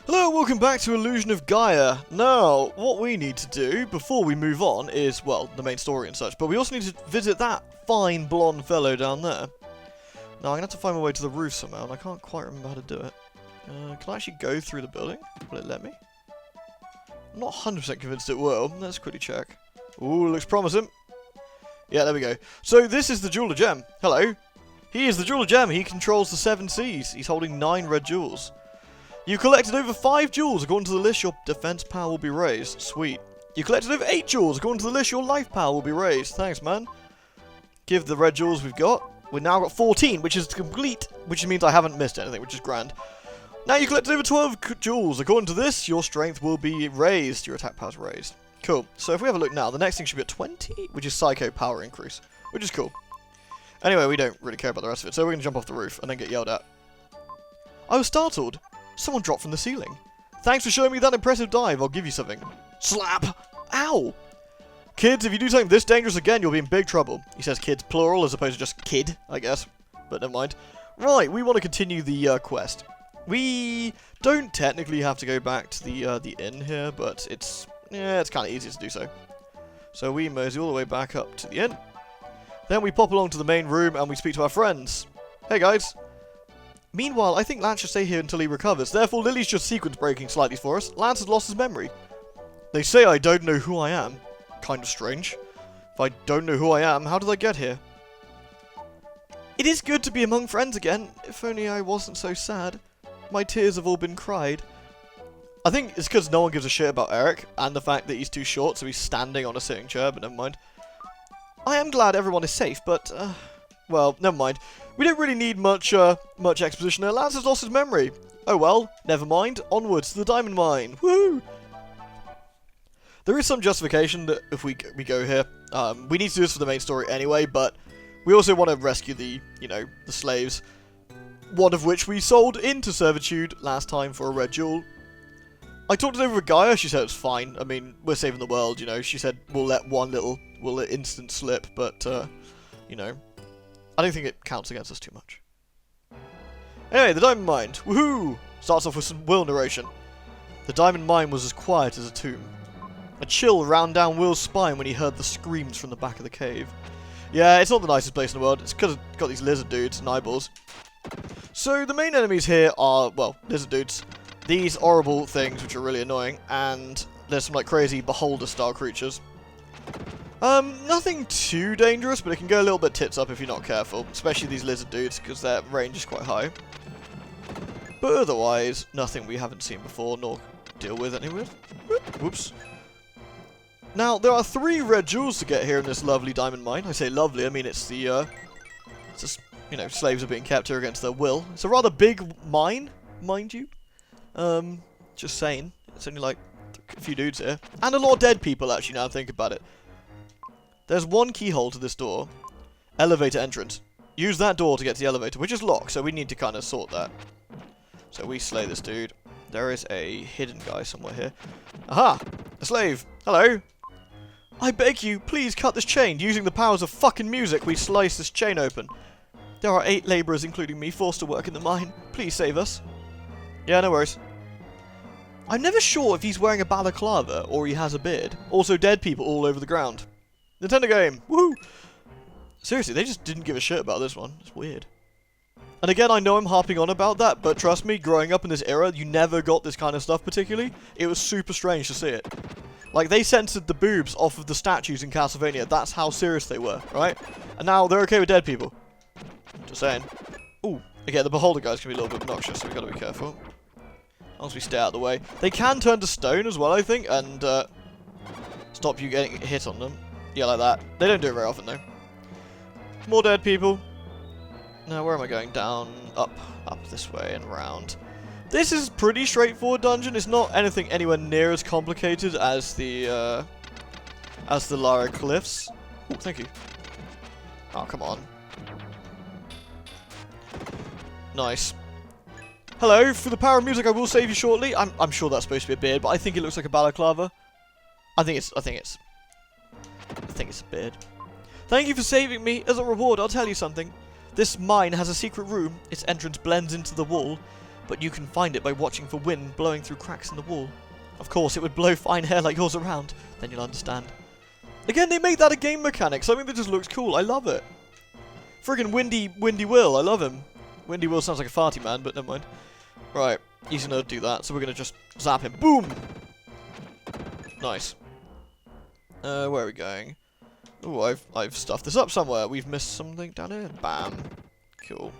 Hello, welcome back to Illusion of Gaia. Now, what we need to do before we move on is, well, the main story and such, but we also need to visit that fine blonde fellow down there. Now, I'm going to have to find my way to the roof somehow, and I can't quite remember how to do it. Can I actually go through the building? Will it let me? I'm not 100% convinced it will. Let's quickly check. Ooh, looks promising. Yeah, there we go. So, this is the Jeweler Gem. Hello. He is the Jeweler Gem. He controls the 7 seas. He's holding 9 red jewels. You collected over 5 jewels. According to the list, your defense power will be raised. Sweet. You collected over 8 jewels. According to the list, your life power will be raised. Thanks, man. Give the red jewels we've got. We've now got 14, which is complete, which means I haven't missed anything, which is grand. Now you collected over 12 jewels. According to this, your strength will be raised. Your attack power is raised. Cool. So if we have a look now, the next thing should be at 20, which is Psycho power increase, which is cool. Anyway, we don't really care about the rest of it, so we're going to jump off the roof and then get yelled at. I was startled. Someone dropped from the ceiling. Thanks for showing me that impressive dive. I'll give you something. Slap! Ow! Kids, if you do something this dangerous again, you'll be in big trouble. He says kids plural as opposed to just kid, I guess. But never mind. Right, we want to continue the quest. We don't technically have to go back to the inn here, but it's kind of easy to do so. So we mosey all the way back up to the inn. Then we pop along to the main room and we speak to our friends. Hey guys. Meanwhile, I think Lance should stay here until he recovers. Therefore, Lily's just sequence breaking slightly for us. Lance has lost his memory. They say I don't know who I am. Kind of strange. If I don't know who I am, how did I get here? It is good to be among friends again. If only I wasn't so sad. My tears have all been cried. I think it's because no one gives a shit about Eric and the fact that he's too short, so he's standing on a sitting chair, but never mind. I am glad everyone is safe, but, well, never mind. We don't really need much exposition there. Lance has lost his memory. Oh well, never mind. Onwards to the diamond mine. Woohoo! There is some justification that if we go here, we need to do this for the main story anyway, but we also want to rescue the slaves. One of which we sold into servitude last time for a red jewel. I talked it over with Gaia, she said it was fine. I mean, we're saving the world, She said we'll let we'll let instant slip, but, I don't think it counts against us too much. Anyway, the diamond mine. Woohoo! Starts off with some Will narration. The diamond mine was as quiet as a tomb. A chill ran down Will's spine when he heard the screams from the back of the cave. Yeah, it's not the nicest place in the world. It's because it's got these lizard dudes and eyeballs. So the main enemies here are, well, lizard dudes. These horrible things, which are really annoying, and there's some, crazy beholder-style creatures. Nothing too dangerous, but it can go a little bit tits up if you're not careful, especially these lizard dudes, because their range is quite high. But otherwise, nothing we haven't seen before, nor deal with anyway. Whoops. Now, there are 3 red jewels to get here in this lovely diamond mine. I say lovely, I mean it's the, it's just, slaves are being kept here against their will. It's a rather big mine, mind you. Just saying. It's only a few dudes here. And a lot of dead people, actually, now I think about it. There's one keyhole to this door. Elevator entrance. Use that door to get to the elevator, which is locked, so we need to kind of sort that. So we slay this dude. There is a hidden guy somewhere here. Aha! A slave! Hello! I beg you, please cut this chain. Using the powers of fucking music, we slice this chain open. There are 8 laborers, including me, forced to work in the mine. Please save us. Yeah, no worries. I'm never sure if he's wearing a balaclava or he has a beard. Also, dead people all over the ground. Nintendo game! Woohoo! Seriously, they just didn't give a shit about this one. It's weird. And again, I know I'm harping on about that, but trust me, growing up in this era, you never got this kind of stuff particularly. It was super strange to see it. They censored the boobs off of the statues in Castlevania. That's how serious they were, right? And now they're okay with dead people. Just saying. Ooh. Again, the beholder guys can be a little bit obnoxious, so we gotta be careful. As long as we stay out of the way. They can turn to stone as well, I think, and stop you getting hit on them. Yeah, like that. They don't do it very often, though. More dead people. Now, where am I going? Down, up this way, and round. This is pretty straightforward dungeon. It's not anything anywhere near as complicated as the Lara Cliffs. Ooh, thank you. Oh, come on. Nice. Hello, for the power of music, I will save you shortly. I'm sure that's supposed to be a beard, but I think it looks like a balaclava. I think it's a beard. Thank you for saving me. As a reward, I'll tell you something. This mine has a secret room. Its entrance blends into the wall. but you can find it by watching for wind blowing through cracks in the wall. Of course, it would blow fine hair like yours around, then you'll understand. Again, they made that a game mechanic, something that just looks cool. I love it. Friggin' Windy Will, I love him. Windy Will sounds like a farty man, but never mind. Right, he's gonna do that, so we're gonna just zap him. Boom! Nice. Where are we going? Oh, I've stuffed this up somewhere. We've missed something down here. Bam. Cool.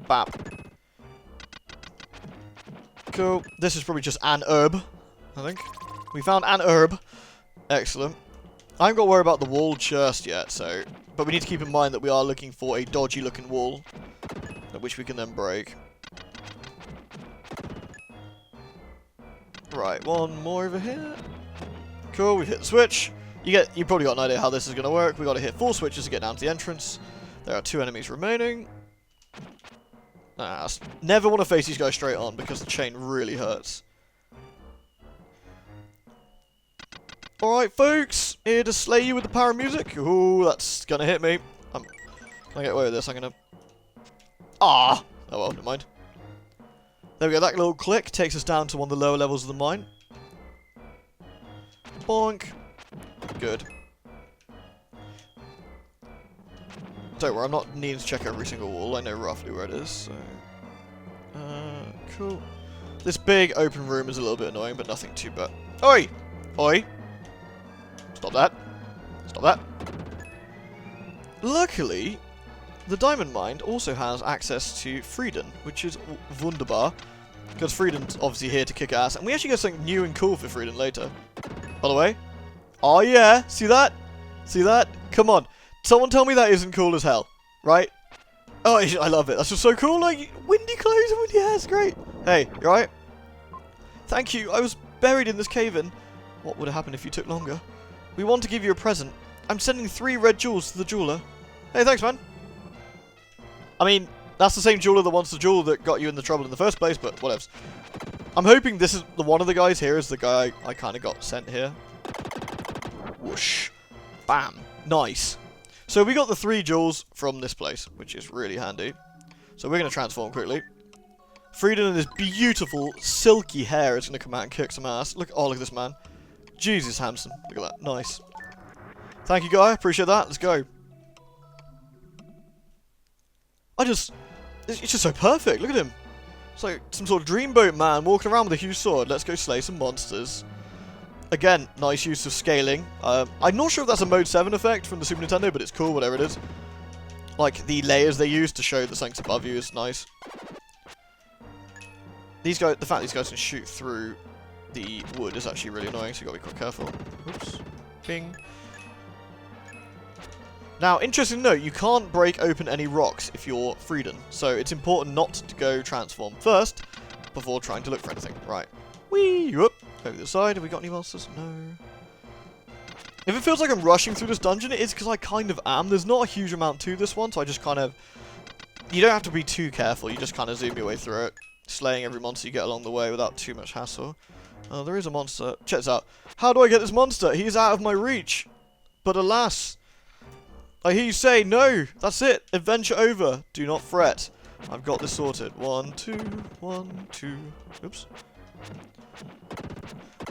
Bap. Cool. This is probably just an herb, I think. We found an herb. Excellent. I haven't got to worry about the wall just yet, so... But we need to keep in mind that we are looking for a dodgy-looking wall, which we can then break. Right, one more over here. Cool, we've hit the switch. You probably got an idea how this is going to work. We've got to hit 4 switches to get down to the entrance. There are 2 enemies remaining. Never want to face these guys straight on because the chain really hurts. Alright, folks. Here to slay you with the power of music. Ooh, that's going to hit me. Can I get away with this? I'm going to... Ah! Oh well, never mind. There we go. That little click takes us down to one of the lower levels of the mine. Bonk. Good. Don't worry, I'm not needing to check every single wall. I know roughly where it is, so... cool. This big open room is a little bit annoying, but nothing too bad. Oi! Oi! Stop that. Stop that. Luckily, the diamond mine also has access to Frieden, which is wunderbar. Because Frieden's obviously here to kick ass, and we actually get something new and cool for Frieden later. By the way. Oh yeah! See that? See that? Come on. Someone tell me that isn't cool as hell. Right? Oh, I love it. That's just so cool. Like, windy clothes and windy hair. It's great. Hey, you alright? Thank you. I was buried in this cave-in. What would have happened if you took longer? We want to give you a present. I'm sending 3 red jewels to the jeweler. Hey, thanks, man. I mean, that's the same jeweler that wants the jewel that got you in the trouble in the first place, but whatevs. I'm hoping this is one of the guys here is the guy I kind of got sent here. Whoosh. Bam. Nice. So we got the 3 jewels from this place, which is really handy. So we're going to transform quickly. Frieden and his beautiful, silky hair is going to come out and kick some ass. Look at this man. Jesus, handsome. Look at that. Nice. Thank you, Gaia. Appreciate that. Let's go. It's just so perfect. Look at him. It's like some sort of dreamboat man walking around with a huge sword. Let's go slay some monsters. Again, nice use of scaling. I'm not sure if that's a Mode 7 effect from the Super Nintendo, but it's cool, whatever it is. Like, the layers they use to show that something's above you is nice. These guys, the fact these guys can shoot through the wood is actually really annoying, so you gotta be quite careful. Oops. Bing. Now, interesting note, you can't break open any rocks if you're Frieden, so it's important not to go transform first before trying to look for anything. Right. Whee! Whoop. Over the side. Have we got any monsters? No. If it feels like I'm rushing through this dungeon, it is because I kind of am. There's not a huge amount to this one, so I just kind of... You don't have to be too careful. You just kind of zoom your way through it, slaying every monster you get along the way without too much hassle. Oh, there is a monster. Check this out. How do I get this monster? He is out of my reach. But alas... I hear you say, no, that's it. Adventure over. Do not fret. I've got this sorted. 1, 2, 1, 2. Oops.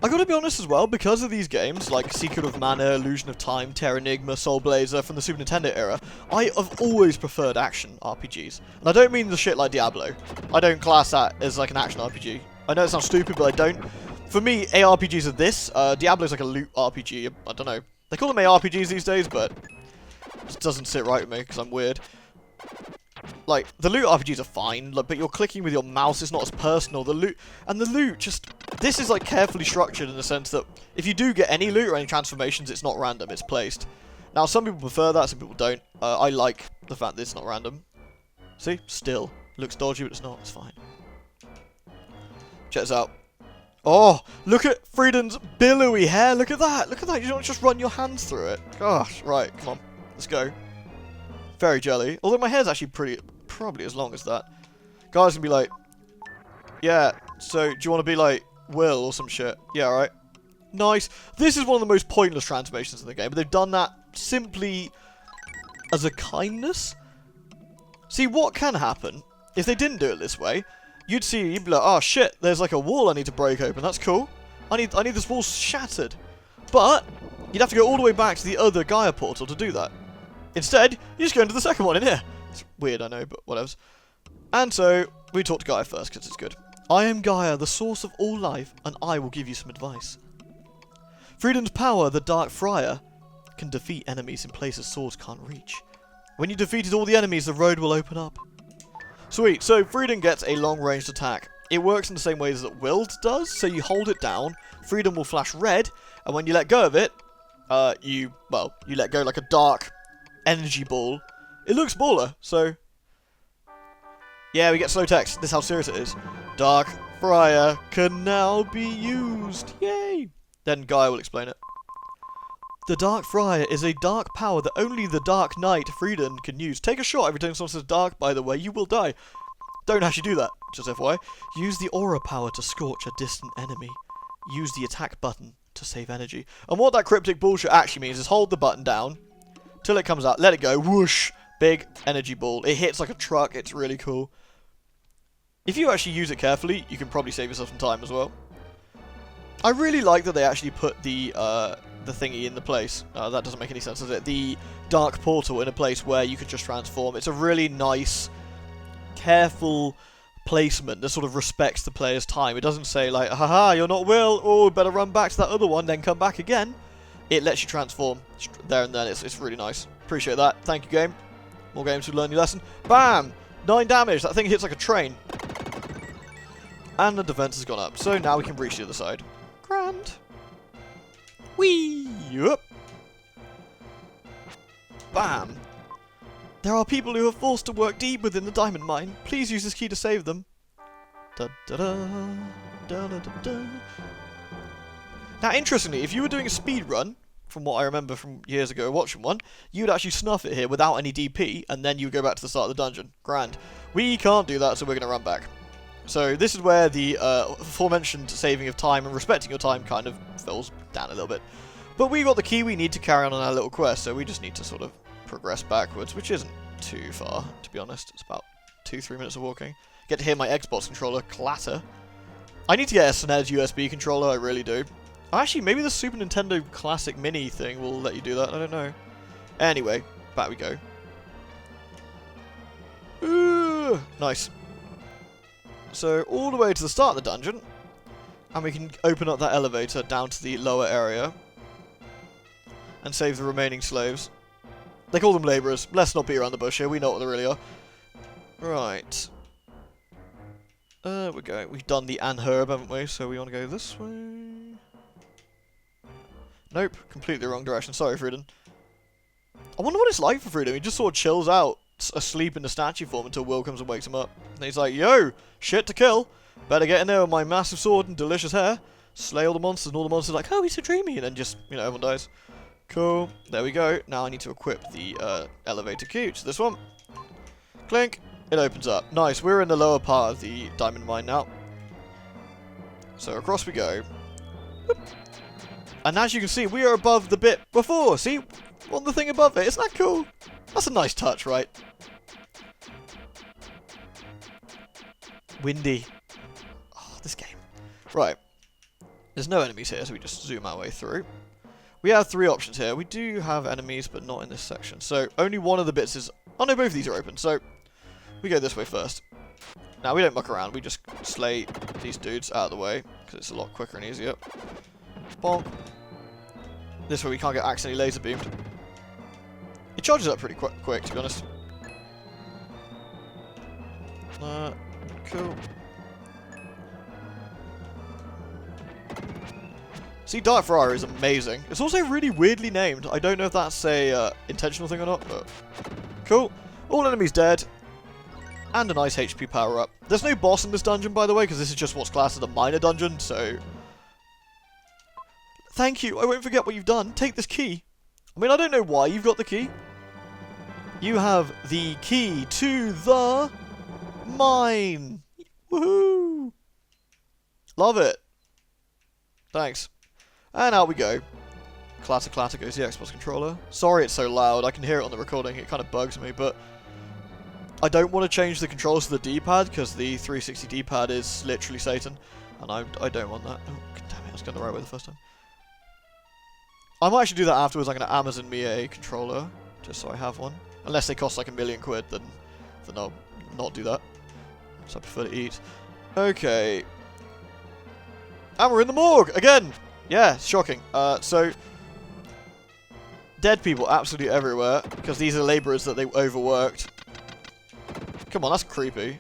I gotta be honest as well, because of these games, like Secret of Mana, Illusion of Time, Terranigma, Soul Blazer from the Super Nintendo era, I have always preferred action RPGs. And I don't mean the shit like Diablo. I don't class that as like an action RPG. I know it sounds stupid, but I don't. For me, ARPGs are this. Diablo's like a loot RPG. I don't know. They call them ARPGs these days, but... It doesn't sit right with me because I'm weird. Like, the loot RPGs are fine, like, but you're clicking with your mouse, it's not as personal. The loot just... This is, like, carefully structured in the sense that if you do get any loot or any transformations, it's not random, it's placed. Now, some people prefer that, some people don't. I like the fact that it's not random. See? Still. Looks dodgy, but it's not. It's fine. Check this out. Oh, look at Frieden's billowy hair. Look at that. Look at that. You don't just run your hands through it. Gosh, right, come on. Let's go. Very jelly. Although my hair's actually probably as long as that. Guys can be like, yeah, so do you want to be like Will or some shit? Yeah, right. Nice. This is one of the most pointless transformations in the game, but they've done that simply as a kindness. See, what can happen if they didn't do it this way, you'd be like, oh shit, there's like a wall I need to break open. That's cool. I need this wall shattered. But you'd have to go all the way back to the other Gaia portal to do that. Instead, you just go into the second one in here. It's weird, I know, but whatever. And so, we talk to Gaia first, because it's good. I am Gaia, the source of all life, and I will give you some advice. Freedom's power, the Dark Friar, can defeat enemies in places swords can't reach. When you defeated all the enemies, the road will open up. Sweet, so Freedom gets a long-ranged attack. It works in the same way as that Willed does, so you hold it down, Freedom will flash red, and when you let go of it, you let go like a dark energy ball. It looks baller, so... Yeah, we get slow text. This is how serious it is. Dark Friar can now be used. Yay! Then Gaia will explain it. The Dark Friar is a dark power that only the Dark Knight Freedom can use. Take a shot every time someone says dark, by the way, you will die. Don't actually do that, just FYI. Use the aura power to scorch a distant enemy. Use the attack button to save energy. And what that cryptic bullshit actually means is hold the button down till it comes out, let it go, whoosh, big energy ball. It hits like a truck, it's really cool. If you actually use it carefully, you can probably save yourself some time as well. I really like that they actually put the thingy in the place. That doesn't make any sense, does it? The dark portal in a place where you could just transform. It's a really nice, careful placement that sort of respects the player's time. It doesn't say like, haha, you're not Will, oh, better run back to that other one, then come back again. It lets you transform there and then. It's really nice. Appreciate that. Thank you, game. More games to learn your lesson. Bam! 9 damage. That thing hits like a train. And the defense has gone up. So now we can reach the other side. Grand. Whee! Yup. Bam! There are people who are forced to work deep within the diamond mine. Please use this key to save them. Da da da. Da da da da. Now, interestingly, if you were doing a speed run, from what I remember from years ago watching one, you'd actually snuff it here without any DP, and then you would go back to the start of the dungeon. Grand. We can't do that, so we're going to run back. So this is where the aforementioned saving of time and respecting your time kind of falls down a little bit. But we got the key we need to carry on our little quest, so we just need to sort of progress backwards, which isn't too far, to be honest. It's about 2-3 minutes of walking. Get to hear my Xbox controller clatter. I need to get a SNES USB controller, I really do. Actually, maybe the Super Nintendo Classic Mini thing will let you do that, I don't know. Anyway, back we go. Ooh, nice. So, all the way to the start of the dungeon, and we can open up that elevator down to the lower area, and save the remaining slaves. They call them labourers. Let's not beat around the bush here, we know what they really are. Right. We've done the Anherb, haven't we? So we want to go this way. Nope, completely wrong direction. Sorry, Freedom. I wonder what it's like for Freedom. He just sort of chills out, asleep in the statue form until Will comes and wakes him up. And he's like, yo, shit to kill. Better get in there with my massive sword and delicious hair. Slay all the monsters, and all the monsters are like, oh, he's so dreamy. And then just, everyone dies. Cool. There we go. Now I need to equip the elevator key, which is this one. Clink. It opens up. Nice. We're in the lower part of the diamond mine now. So across we go. Whoop. And as you can see, we are above the bit before. See? On the thing above it. Isn't that cool? That's a nice touch, right? Windy. Oh, this game. Right. There's no enemies here, so we just zoom our way through. We have 3 options here. We do have enemies, but not in this section. So only one of the bits is... Oh no, both of these are open. So we go this way first. Now, we don't muck around. We just slay these dudes out of the way, because it's a lot quicker and easier. Bonk. This way we can't get accidentally laser beamed. It charges up pretty quick, to be honest. Cool. See, Dark Friar is amazing. It's also really weirdly named. I don't know if that's a intentional thing or not, but cool. All enemies dead. And a nice HP power up. There's no boss in this dungeon, by the way, because this is just what's classed as a minor dungeon, so... Thank you, I won't forget what you've done. Take this key. I mean, I don't know why you've got the key. You have the key to the mine. Woohoo! Love it. Thanks. And out we go. Clatter clatter goes the Xbox controller. Sorry it's so loud, I can hear it on the recording, it kind of bugs me, but... I don't want to change the controls to the D-pad, because the 360 D-pad is literally Satan. And I don't want that. Oh, God damn it, I was going the right way the first time. I might actually do that afterwards. I'm going to Amazon me a controller, just so I have one. Unless they cost like £1,000,000, then I'll not do that. So I prefer to eat. Okay. And we're in the morgue again. Yeah, it's shocking. So dead people absolutely everywhere because these are labourers that they overworked. Come on, that's creepy.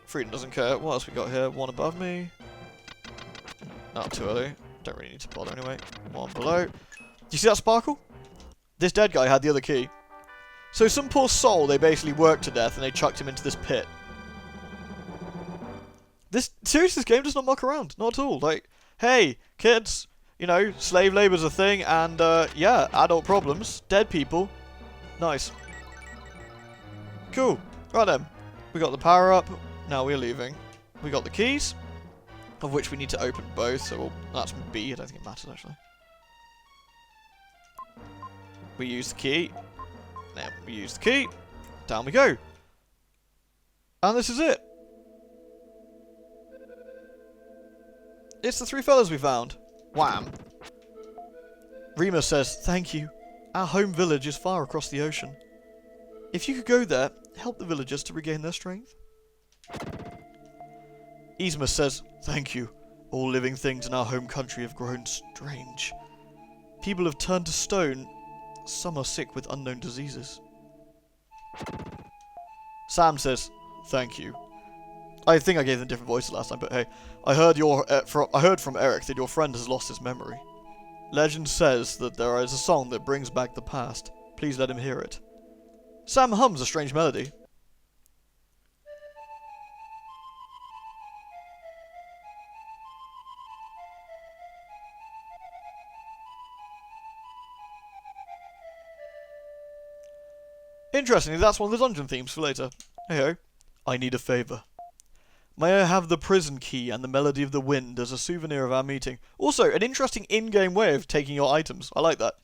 Freedom doesn't care. What else we got here? One above me. Not too early. Don't really need to bother anyway. One below. Do you see that sparkle? This dead guy had the other key. So some poor soul they basically worked to death and they chucked him into this pit. Seriously, this game does not muck around. Not at all. Like, hey, kids, you know, slave labor's a thing and, yeah, adult problems. Dead people. Nice. Cool. Right then. We got the power up. Now we're leaving. We got the keys, of which we need to open both, so that's B. I don't think it matters, actually. We use the key. Then we use the key. Down we go. And this is it. It's the three fellas we found. Wham. Remus says, "Thank you. Our home village is far across the ocean. If you could go there, help the villagers to regain their strength." Yzma says, "Thank you. All living things in our home country have grown strange. People have turned to stone. Some are sick with unknown diseases." Sam says, "Thank you. I think I gave them different voices last time, but hey, I heard from Eric that your friend has lost his memory. Legend says that there is a song that brings back the past. Please let him hear it." Sam hums a strange melody. Interestingly, that's one of the dungeon themes for later. Hey-ho. I need a favour. May I have the prison key and the melody of the wind as a souvenir of our meeting? Also, an interesting in-game way of taking your items. I like that.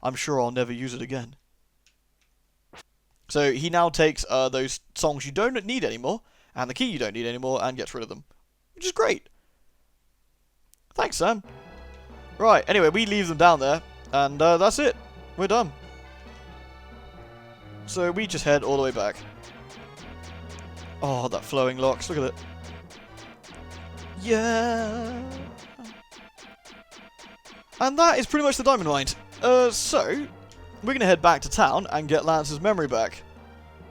I'm sure I'll never use it again. So he now takes those songs you don't need anymore, and the key you don't need anymore, and gets rid of them. Which is great. Thanks, Sam. Right, anyway, we leave them down there, and that's it. We're done. So we just head all the way back. Oh, that flowing locks. Look at it. Yeah. And that is pretty much the diamond mine. So we're going to head back to town and get Lance's memory back.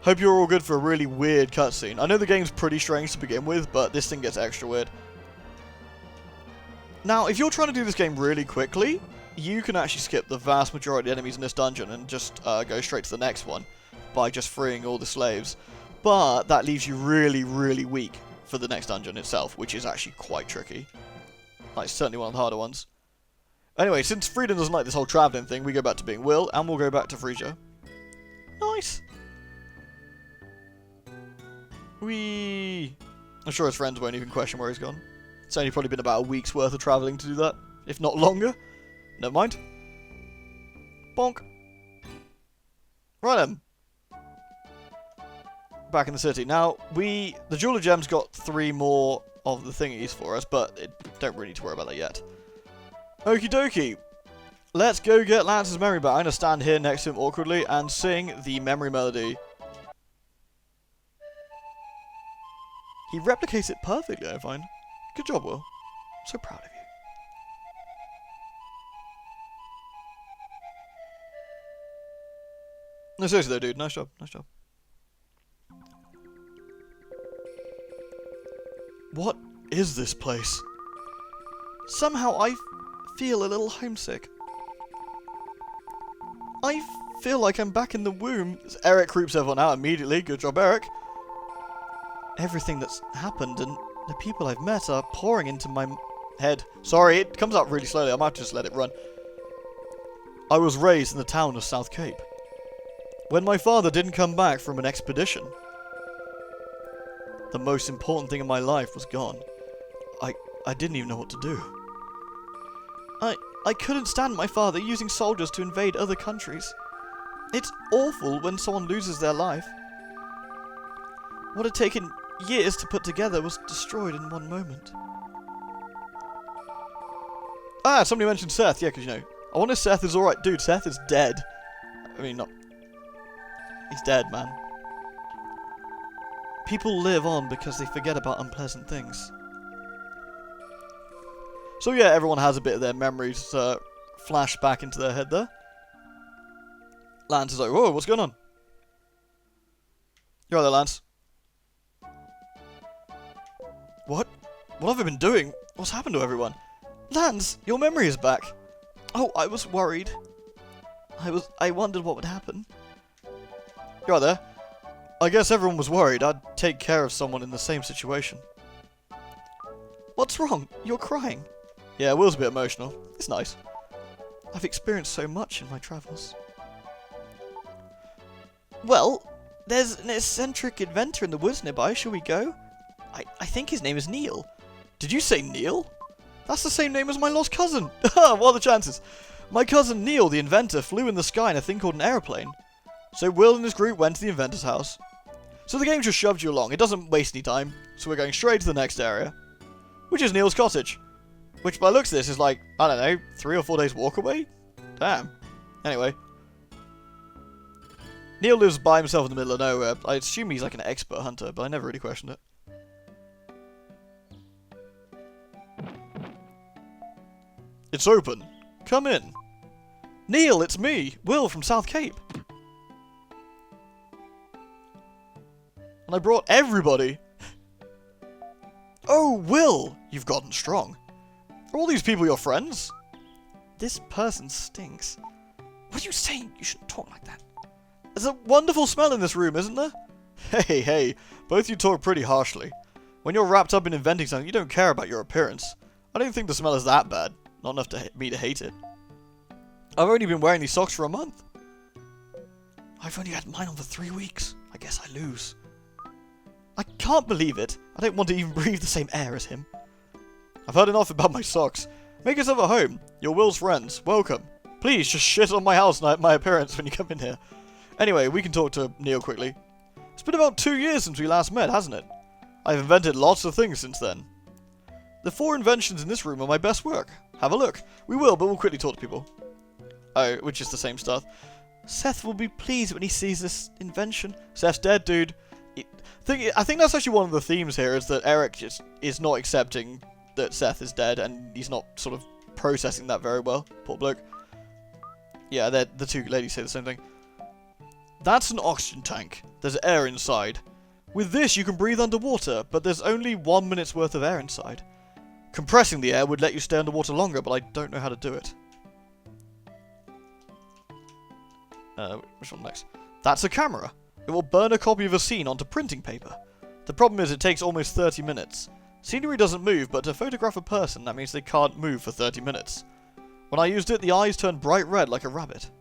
Hope you're all good for a really weird cutscene. I know the game's pretty strange to begin with, but this thing gets extra weird. Now, if you're trying to do this game really quickly, you can actually skip the vast majority of enemies in this dungeon and just go straight to the next one by just freeing all the slaves. But that leaves you really, really weak for the next dungeon itself, which is actually quite tricky. Like, certainly one of the harder ones. Anyway, since Freedom doesn't like this whole travelling thing, we go back to being Will, and we'll go back to Frisia. Nice! Whee! I'm sure his friends won't even question where he's gone. It's only probably been about a week's worth of travelling to do that, if not longer. Never mind. Bonk. Right then. Back in the city. Now, the Jeweler Gem's got 3 more of the thingies for us, but don't really need to worry about that yet. Okie dokie. Let's go get Lance's memory back. I'm going to stand here next to him awkwardly and sing the memory melody. He replicates it perfectly, I find. Good job, Will. I'm so proud of you. No, seriously though, dude. Nice job. Nice job. What is this place? Somehow I feel a little homesick. I feel like I'm back in the womb. Eric creeps everyone out immediately. Good job, Eric. Everything that's happened and the people I've met are pouring into my head. Sorry, it comes out really slowly. I might just let it run. I was raised in the town of South Cape. When my father didn't come back from an expedition, the most important thing in my life was gone. I didn't even know what to do. I couldn't stand my father using soldiers to invade other countries. It's awful when someone loses their life. What had taken years to put together was destroyed in one moment. Ah, somebody mentioned Seth. Yeah, because, you know, I wonder if Seth is alright. Dude, Seth is dead. I mean, not... He's dead, man. People live on because they forget about unpleasant things. So yeah, everyone has a bit of their memories flash back into their head there. Lance is like, whoa, what's going on? You're there, Lance. What? What have I been doing? What's happened to everyone? Lance, your memory is back. Oh, I was worried. I wondered what would happen. You're there. I guess everyone was worried I'd take care of someone in the same situation. What's wrong? You're crying. Yeah, Will's a bit emotional. It's nice. I've experienced so much in my travels. Well, there's an eccentric inventor in the woods nearby. Shall we go? I think his name is Neil. Did you say Neil? That's the same name as my lost cousin. What are the chances? My cousin Neil, the inventor, flew in the sky in a thing called an aeroplane. So Will and his group went to the inventor's house. So the game just shoves you along. It doesn't waste any time. So we're going straight to the next area, which is Neil's cottage. Which, by the looks of this, is like, I don't know, 3 or 4 days walk away? Damn. Anyway. Neil lives by himself in the middle of nowhere. I assume he's like an expert hunter, but I never really questioned it. It's open. Come in. Neil, it's me, Will from South Cape. And I brought everybody. Oh, Will, you've gotten strong. Are all these people your friends? This person stinks. What are you saying? You shouldn't talk like that. There's a wonderful smell in this room, isn't there? Hey, both you talk pretty harshly. When you're wrapped up in inventing something, you don't care about your appearance. I don't think the smell is that bad. Not enough to me to hate it. I've only been wearing these socks for a month. I've only had mine on for 3 weeks. I guess I lose. I can't believe it. I don't want to even breathe the same air as him. I've heard enough about my socks. Make yourself at home. You're Will's friends. Welcome. Please, just shit on my house and my appearance when you come in here. Anyway, we can talk to Neil quickly. It's been about 2 years since we last met, hasn't it? I've invented lots of things since then. The 4 inventions in this room are my best work. Have a look. We will, but we'll quickly talk to people. Oh, which is the same stuff. Seth will be pleased when he sees this invention. Seth's dead, dude. I think that's actually one of the themes here, is that Eric just is not accepting that Seth is dead, and he's not sort of processing that very well. Poor bloke. Yeah, the 2 ladies say the same thing. That's an oxygen tank. There's air inside. With this, you can breathe underwater, but there's only 1 minute's worth of air inside. Compressing the air would let you stay underwater longer, but I don't know how to do it. Which one next? That's a camera. It will burn a copy of a scene onto printing paper. The problem is it takes almost 30 minutes. Scenery doesn't move, but to photograph a person, that means they can't move for 30 minutes. When I used it, the eyes turned bright red like a rabbit.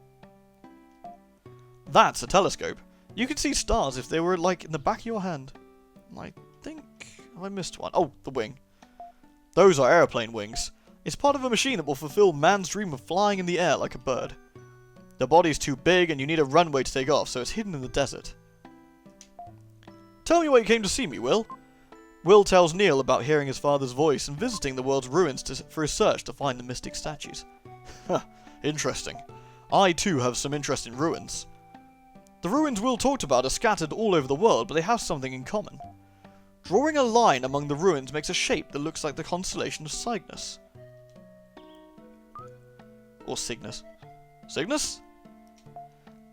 That's a telescope. You can see stars if they were, like, in the back of your hand. I think I missed one. Oh, the wing. Those are airplane wings. It's part of a machine that will fulfill man's dream of flying in the air like a bird. The body's too big and you need a runway to take off, so it's hidden in the desert. Tell me why you came to see me, Will. Will tells Neil about hearing his father's voice and visiting the world's ruins for his search to find the mystic statues. Huh, interesting. I too have some interest in ruins. The ruins Will talked about are scattered all over the world, but they have something in common. Drawing a line among the ruins makes a shape that looks like the constellation of Cygnus. Or Cygnus. Cygnus?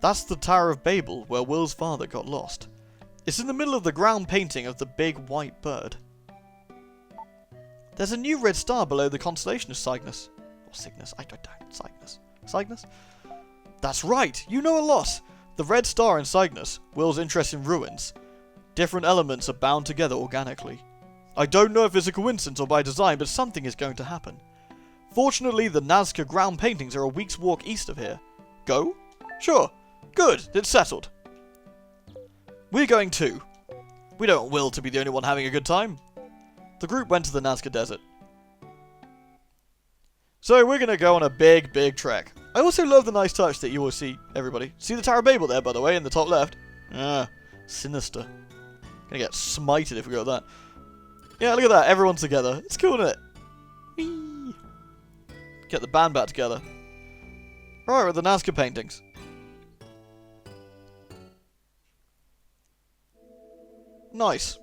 That's the Tower of Babel, where Will's father got lost. It's in the middle of the ground painting of the big white bird. There's a new red star below the constellation of Cygnus. Or Cygnus, I don't know. Cygnus. Cygnus? That's right, you know a lot. The red star in Cygnus, Will's interest in ruins. Different elements are bound together organically. I don't know if it's a coincidence or by design, but something is going to happen. Fortunately, the Nazca ground paintings are a week's walk east of here. Go? Sure. Good, it's settled. We're going too. We don't want Will to be the only one having a good time. The group went to the Nazca Desert. So we're going to go on a big trek. I also love the nice touch that you always see, everybody. See the Tower of Babel there, by the way, in the top left? Ah, sinister. Gonna get smited if we go with that. Yeah, look at that. Everyone's together. It's cool, isn't it? Whee! Get the band back together. Right, with the Nazca paintings. Nice.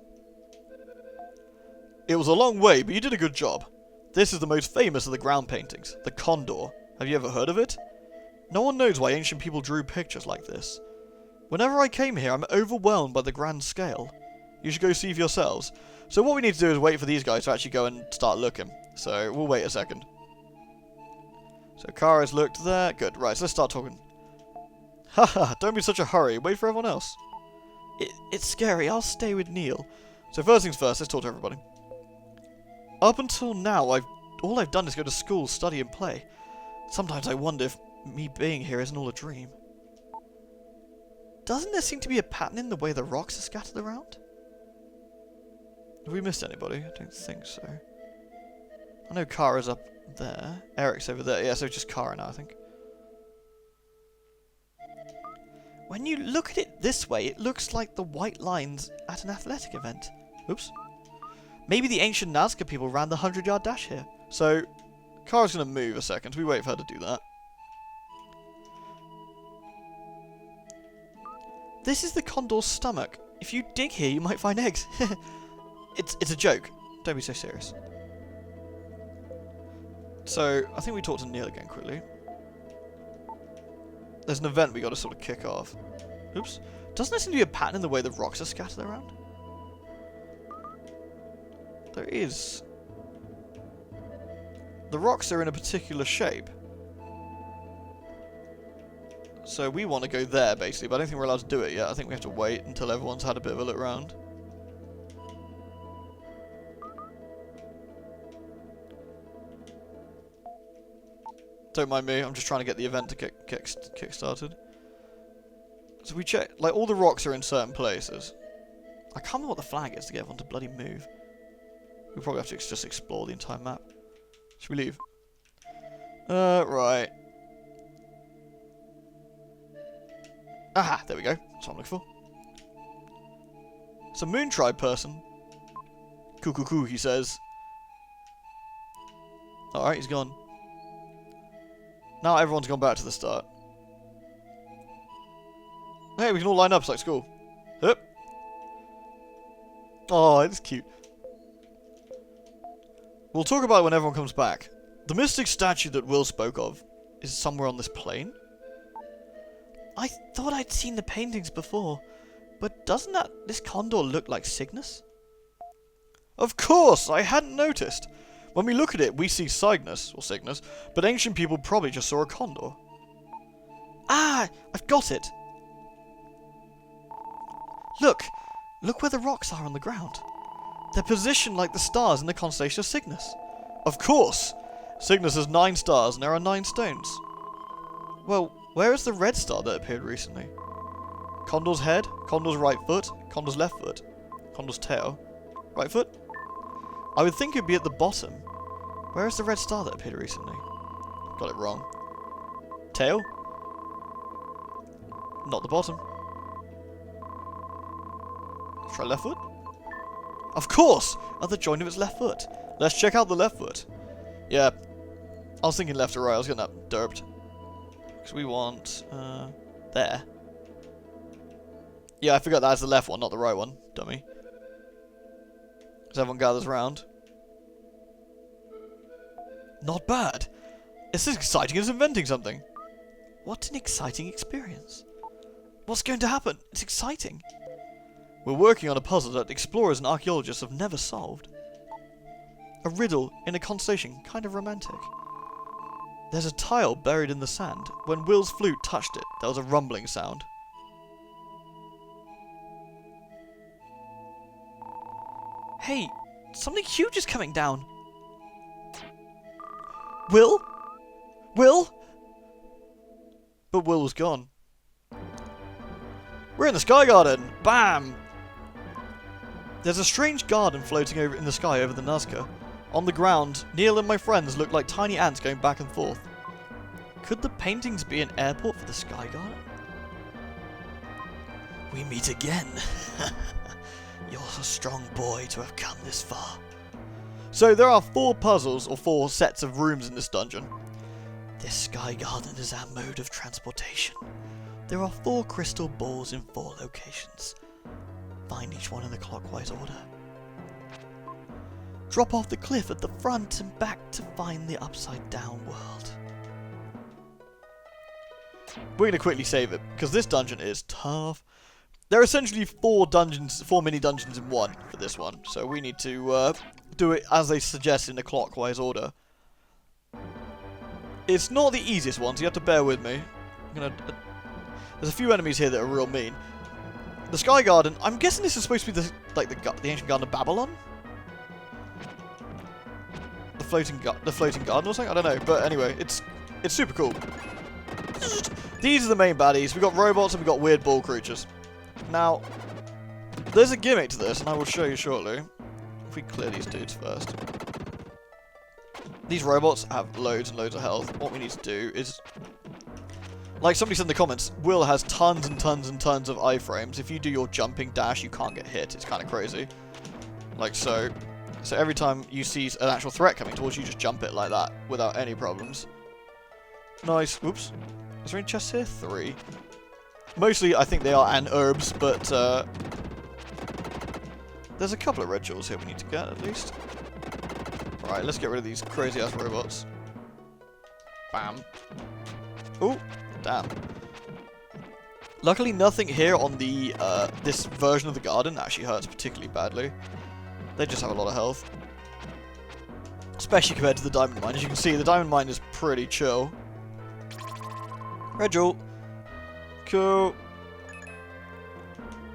It was a long way, but you did a good job. This is the most famous of the ground paintings, the Condor. Have you ever heard of it? No one knows why ancient people drew pictures like this. Whenever I came here, I'm overwhelmed by the grand scale. You should go see for yourselves. So what we need to do is wait for these guys to actually go and start looking. So we'll wait a second. So Kara's looked there. Good. Right, so let's start talking. Haha, don't be in such a hurry. Wait for everyone else. It's scary. I'll stay with Neil. So first things first, let's talk to everybody. Up until now, all I've done is go to school, study and play. Sometimes I wonder if me being here isn't all a dream. Doesn't there seem to be a pattern in the way the rocks are scattered around? Have we missed anybody? I don't think so. I know Kara's up there. Eric's over there. Yeah, so just Kara now, I think. When you look at it this way, it looks like the white lines at an athletic event. Oops. Maybe the ancient Nazca people ran the 100-yard dash here. So, Kara's going to move a second. We wait for her to do that. This is the condor's stomach. If you dig here, you might find eggs. It's a joke. Don't be so serious. So, I think we talked to Neil again quickly. There's an event we got to sort of kick off. Oops. Doesn't there seem to be a pattern in the way the rocks are scattered around? There is. The rocks are in a particular shape. So we want to go there, basically, but I don't think we're allowed to do it yet. I think we have to wait until everyone's had a bit of a look around. Don't mind me, I'm just trying to get the event to kick started. So we check, like, all the rocks are in certain places. I can't remember what the flag is to get everyone to bloody move. We probably have to just explore the entire map. Should we leave? Right. Aha, there we go. That's what I'm looking for. It's a Moon Tribe person. Coo, he says. Alright, he's gone. Now everyone's gone back to the start. Hey, we can all line up, it's like school. Yep. Oh, it's cute. We'll talk about it when everyone comes back. The mystic statue that Will spoke of is somewhere on this plane. I thought I'd seen the paintings before, but doesn't this condor look like Cygnus? Of course, I hadn't noticed. When we look at it, we see Cygnus, or Cygnus, but ancient people probably just saw a condor. Ah, I've got it. Look where the rocks are on the ground. They're positioned like the stars in the constellation of Cygnus. Of course! Cygnus has 9 stars and there are 9 stones. Well, where is the red star that appeared recently? Condor's head, Condor's right foot, Condor's left foot, Condor's tail. Right foot? I would think it'd be at the bottom. Where is the red star that appeared recently? Got it wrong. Tail? Not the bottom. Try left foot? Of course! At the joint of its left foot. Let's check out the left foot. Yeah. I was thinking left or right. I was getting that derped. Because we want... there. Yeah, I forgot that's the left one, not the right one. Dummy. As everyone gathers round. Not bad. It's as exciting as inventing something. What an exciting experience. What's going to happen? It's exciting. We're working on a puzzle that explorers and archaeologists have never solved. A riddle in a constellation, kind of romantic. There's a tile buried in the sand. When Will's flute touched it, there was a rumbling sound. Hey, something huge is coming down. Will? Will? But Will was gone. We're in the Sky Garden! Bam! There's a strange garden floating over in the sky over the Nazca. On the ground, Neil and my friends look like tiny ants going back and forth. Could the paintings be an airport for the Sky Garden? We meet again. You're a strong boy to have come this far. So there are 4 puzzles, or 4 sets of rooms in this dungeon. This Sky Garden is our mode of transportation. There are 4 crystal balls in 4 locations. Find each one in the clockwise order. Drop off the cliff at the front and back to find the upside down world. We're going to quickly save it, because this dungeon is tough. There are essentially 4 dungeons, 4 mini dungeons in one for this one, so we need to do it as they suggest in the clockwise order. It's not the easiest one, so you have to bear with me. There's a few enemies here that are real mean. The Sky Garden, I'm guessing this is supposed to be the ancient garden of Babylon? The floating garden or something? I don't know, but anyway, it's super cool. These are the main baddies. We've got robots and we've got weird ball creatures. Now, there's a gimmick to this, and I will show you shortly. If we clear these dudes first. These robots have loads and loads of health. What we need to do is, like somebody said in the comments, Will has tons and tons and tons of iframes. If you do your jumping dash, you can't get hit. It's kind of crazy. Like so. So every time you see an actual threat coming towards you, just jump it like that without any problems. Nice. Oops. Is there any chests here? 3. Mostly, I think they are herbs, but there's a couple of red jewels here we need to get, at least. Right, let's get rid of these crazy-ass robots. Bam. Oh, damn. Luckily, nothing here on the this version of the garden actually hurts particularly badly. They just have a lot of health. Especially compared to the diamond mine. As you can see, the diamond mine is pretty chill. Red jewel. Cool.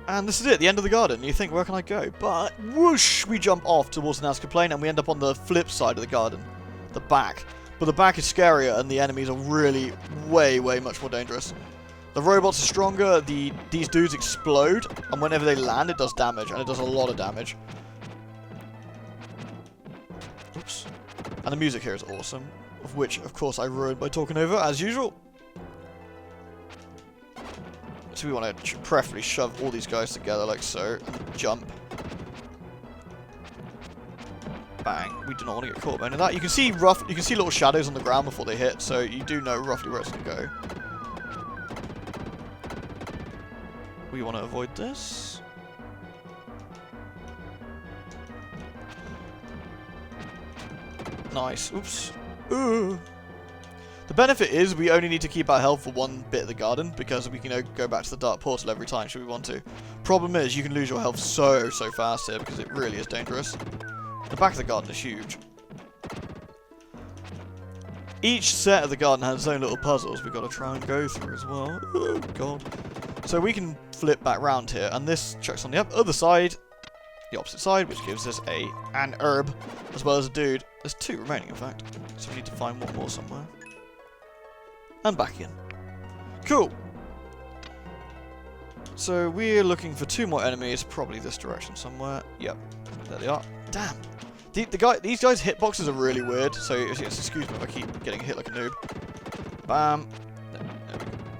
And this is it, the end of the garden. You think, where can I go? But, whoosh, we jump off towards the Nazca Plain and we end up on the flip side of the garden. The back. But the back is scarier and the enemies are really way, way much more dangerous. The robots are stronger, these dudes explode, and whenever they land it does damage, and it does a lot of damage. Oops. And the music here is awesome, of which, of course, I ruined by talking over, as usual. So we want to preferably shove all these guys together like so, and jump. Bang. We do not want to get caught by any of that. You can see little shadows on the ground before they hit, so you do know roughly where it's going to go. We want to avoid this. Nice. Oops. Ooh. The benefit is we only need to keep our health for one bit of the garden, because we can go back to the Dark Portal every time should we want to. Problem is, you can lose your health so fast here, because it really is dangerous. The back of the garden is huge. Each set of the garden has its own little puzzles we've got to try and go through as well. Oh, God. So we can flip back round here, and this chucks on the other side, the opposite side, which gives us an herb, as well as a dude. There's 2 remaining, in fact. So we need to find one more somewhere. And back in. Cool. So we're looking for 2 more enemies, probably this direction somewhere. Yep, there they are. Damn. These guys' hitboxes are really weird, so excuse me if I keep getting hit like a noob. Bam.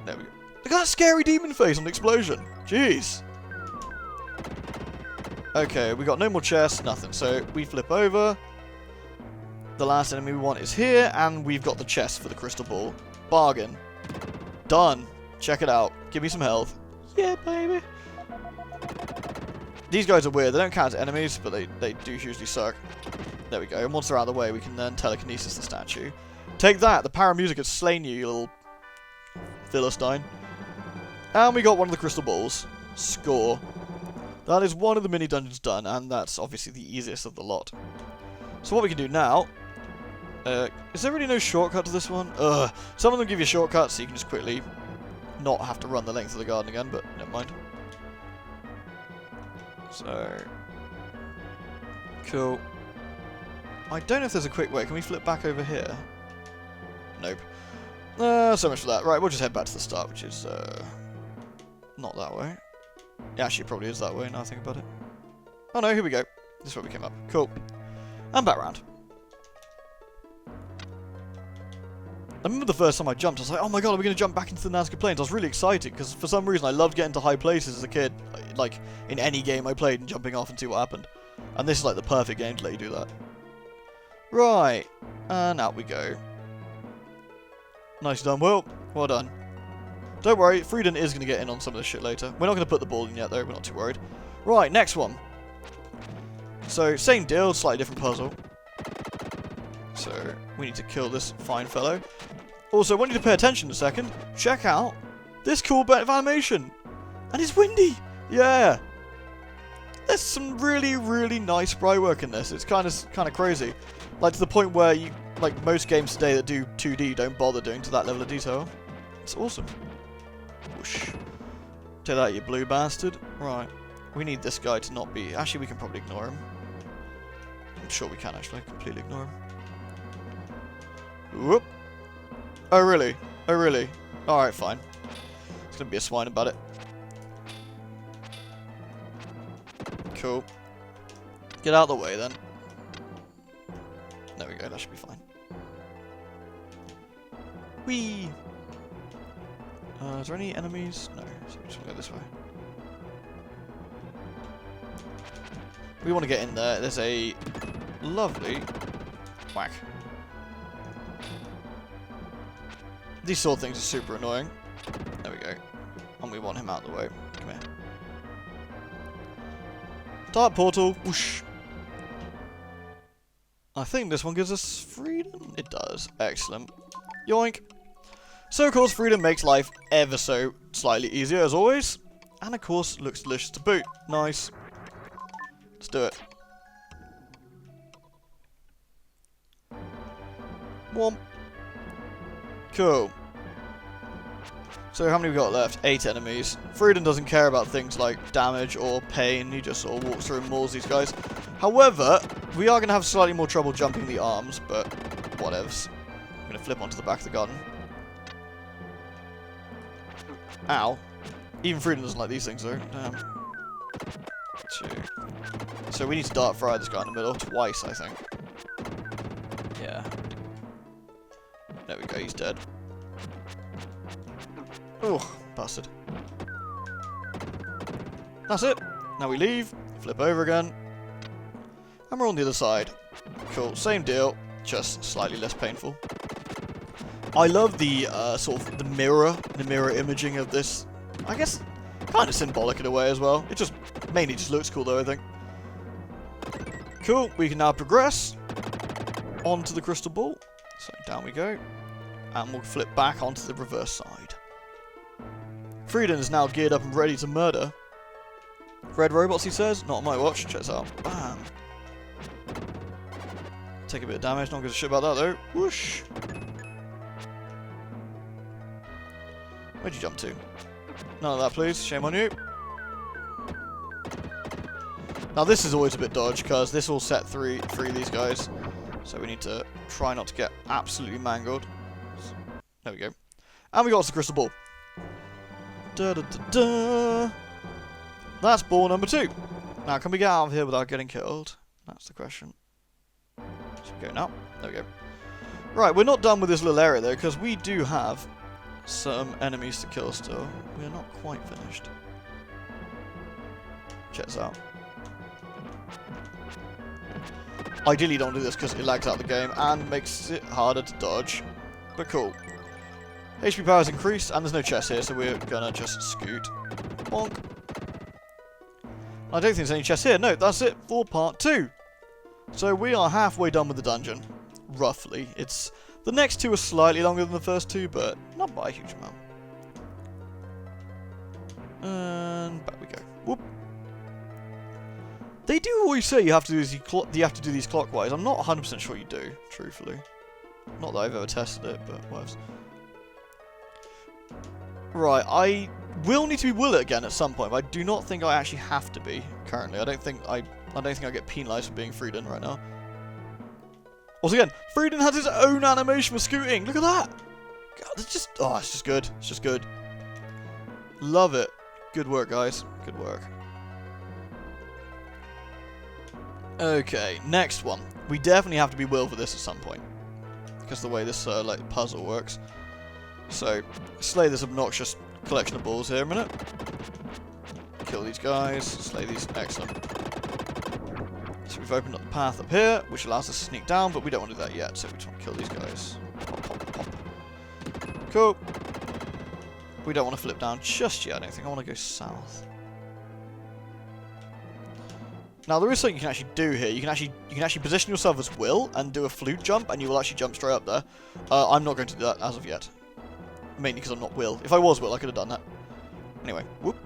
There we go. Look at that scary demon face on the explosion. Jeez. Okay, we got no more chests, nothing. So we flip over. The last enemy we want is here, and we've got the chest for the crystal ball. Bargain. Done. Check it out. Give me some health. Yeah, baby. These guys are weird. They don't count as enemies, but they do hugely suck. There we go. And once they're out of the way, we can then telekinesis the statue. Take that. The power of music has slain you, you little Philistine. And we got one of the crystal balls. Score. That is one of the mini dungeons done, and that's obviously the easiest of the lot. So what we can do now... is there really no shortcut to this one? Some of them give you shortcuts, so you can just quickly not have to run the length of the garden again, but never mind. So... Cool. I don't know if there's a quick way. Can we flip back over here? Nope. So much for that. Right, we'll just head back to the start, which is, not that way. Yeah, actually, it probably is that way, now I think about it. Oh no, here we go. This is where we came up. Cool. And back round. remember the first time I jumped, I was like, oh my god, are we going to jump back into the Nazca Plains? I was really excited, because for some reason I loved getting to high places as a kid, like, in any game I played, and jumping off and see what happened. And this is like the perfect game to let you do that. Right, and out we go. Nicely done, Will. Well done. Don't worry, Frieden is going to get in on some of this shit later. We're not going to put the ball in yet, though. We're not too worried. Right, next one. So, same deal, slightly different puzzle. So, we need to kill this fine fellow. Also, I want you to pay attention a second. Check out this cool bit of animation. And it's windy. Yeah. There's some really, really nice sprite work in this. It's kind of crazy. Like, to the point where you, like, most games today that do 2D don't bother doing to that level of detail. It's awesome. Whoosh. Take that, you blue bastard. Right. We need this guy to not be... Actually, we can probably ignore him. I'm sure we can, actually. Completely ignore him. Whoop. Oh, really? Oh, really? Alright, fine. It's gonna be a swine about it. Cool. Get out of the way, then. There we go, that should be fine. Whee! Is there any enemies? No, so we just want to go this way. We want to get in there. There's a lovely... Whack. These sword things are super annoying. There we go. And we want him out of the way. Come here. Dark portal. Whoosh. I think this one gives us freedom. It does. Excellent. Yoink. So, of course, freedom makes life ever so slightly easier, as always. And, of course, looks delicious to boot. Nice. Let's do it. Womp. Cool. So how many we got left? 8 enemies. Freedom doesn't care about things like damage or pain. He just sort of walks through and mauls these guys. However, we are going to have slightly more trouble jumping the arms, but whatevs. I'm going to flip onto the back of the garden. Ow. Even Freedom doesn't like these things though. Damn. 2. So we need to dart fry this guy in the middle twice, I think. Yeah. There we go, he's dead. Oh, bastard. That's it. Now we leave, flip over again, and we're on the other side. Cool, same deal, just slightly less painful. I love the sort of the mirror imaging of this. I guess kind of symbolic in a way as well. It just mainly just looks cool though, I think. Cool, we can now progress onto the crystal ball. So down we go, and we'll flip back onto the reverse side. Frieden is now geared up and ready to murder. Red robots, he says. Not on my watch. Check this out. Bam. Take a bit of damage. Not going to shit about that, though. Whoosh. Where'd you jump to? None of that, please. Shame on you. Now, this is always a bit dodge, because this will set free these guys. So we need to try not to get absolutely mangled. There we go. And we got us the crystal ball. Da, da, da, da. That's ball number 2. Now, can we get out of here without getting killed? That's the question. So we go now. There we go. Right, we're not done with this little area, though, because we do have some enemies to kill still. We're not quite finished. Check this out. Ideally, don't do this because it lags out the game and makes it harder to dodge. But cool. HP power is increased, and there's no chest here, so we're gonna just scoot. Bonk. I don't think there's any chest here. No, that's it for part 2. So we are halfway done with the dungeon. Roughly. The next 2 are slightly longer than the first 2, but not by a huge amount. And back we go. Whoop. They do always say you have to do these clockwise. I'm not 100% sure you do, truthfully. Not that I've ever tested it, but whatever. Right, I will need to be Willet again at some point, but I do not think I actually have to be currently. I don't think I get penalised for being Frieden right now. Also again, Frieden has his own animation for scooting. Look at that. God, it's just good. It's just good. Love it. Good work, guys. Good work. Okay, next one. We definitely have to be Will for this at some point. because of the way this like puzzle works. So, slay this obnoxious collection of balls here a minute. Kill these guys, slay these, excellent. So we've opened up the path up here, which allows us to sneak down, but we don't want to do that yet, so we just want to kill these guys. Pop, pop, pop. Cool. We don't want to flip down just yet, I don't think. I want to go south. Now there is something you can actually do here. You can actually position yourself as Will and do a flute jump, and you will actually jump straight up there. I'm not going to do that as of yet. Mainly because I'm not Will. If I was Will, I could have done that. Anyway, whoop.